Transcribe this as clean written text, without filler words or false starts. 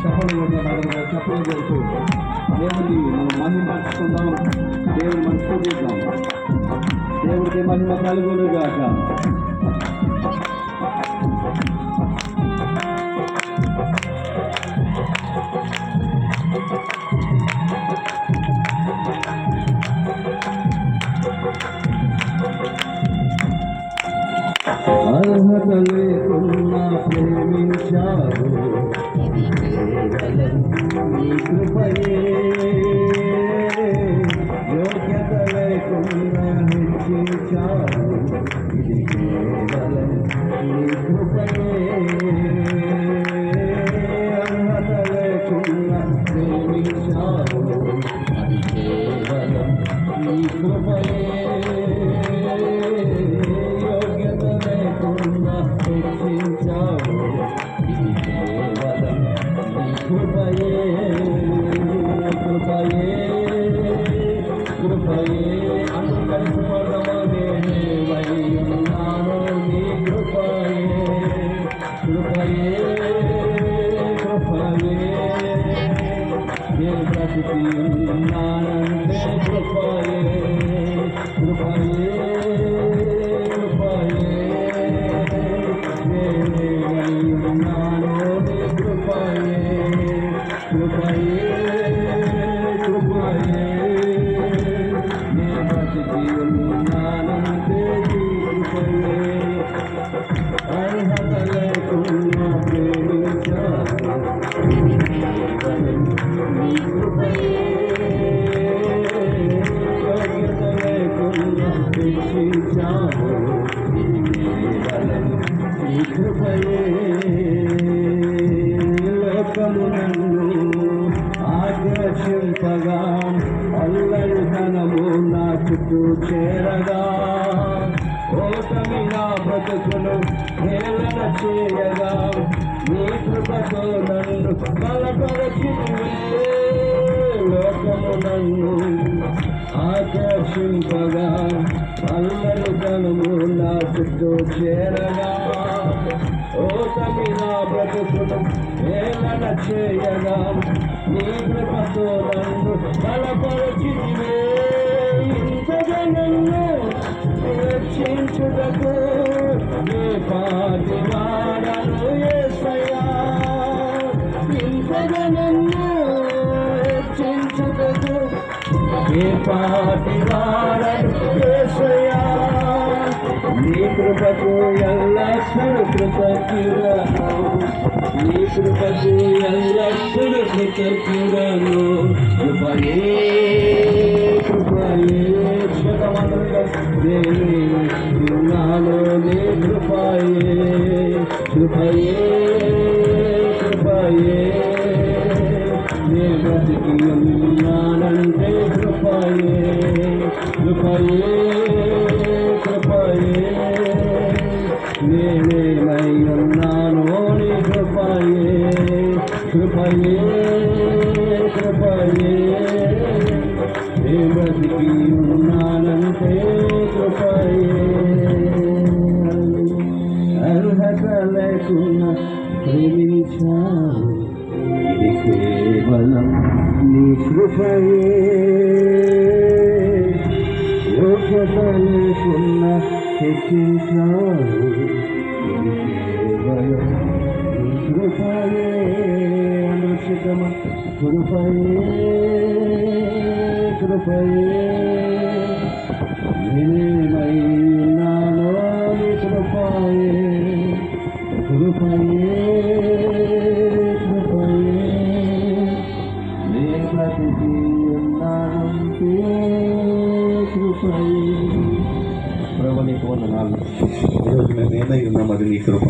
చెప్పలు కొడుతూ దేవుని మనం మహిమపరుచుకుందాం, దేవుని మనం స్తుతిద్దాం. దేవుడికి మహిమ కలుగును గాక. అర్హత లేకున్నా ప్రేమించారు, కేవలం నీ కృపయే. యోగ్యత లేకున్నా హెచ్చించారు, ఇది కేవలం నీ కృపయే. అర్హత లేకున్నా ప్రేమించారు, అది కేవలం నీ కృపయే. లోకము నన్ను ఆకర్షింపగా, అల్లరి ధనము నా చుట్టూ చేరగా, ఓటమి నా బ్రతుకును హేళన చేయగా, నీ కృపతో నన్ను బలపరచితివే. లోకము నన్ను ఆకర్షింపగా, అల్లరి ధనము నా చుట్టూ చేరగా, ఓటమి నా బ్రతుకును హేళన చేయగా, నీ కృపతో నన్ను బలపరచితివే. ఇంతగా నన్ను రక్షించుటకు ఏ పాటి వాడను యేసయ్యా. ఇంతగా నన్ను రక్షించుటకు ఏ పాటి వాడను యేసయ్యా. నీ కృపకు ఎల్లప్పుడూ కృతజ్ఞుడను, నీ కృపకు ఎల్లప్పుడూ కృతజ్ఞుడను. కృపయే కృపయే నాలో నీ కృపయే. కృపయే కృపయే నే బ్రతికి ఉన్నానంటే కృపయే. కృపయే కృపయే నేనేమై ఉన్నానో నీ కృపయే. కృపయే కృపయే నే బ్రతికి ఉన్నానంటే కృపయే. అర్హత లేకున్నా ప్రేమించావు, ఇది కేవలం నీ కృపయే. యోగ్యత లేకున్నా హెచ్చించావు, ఇది కేవలం నీ కృపయే. అనుచితమ కృపయే కృపయే నేనేమై ఉన్నానో నీ కృపయే. కృపయే కృపయే నే బ్రతికి ఉన్నానంటే కృపయే. ప్రభువా నీకు వందనాలు. ఈరోజు మేము ఏమై ఉన్నాం, అది నీ కృప.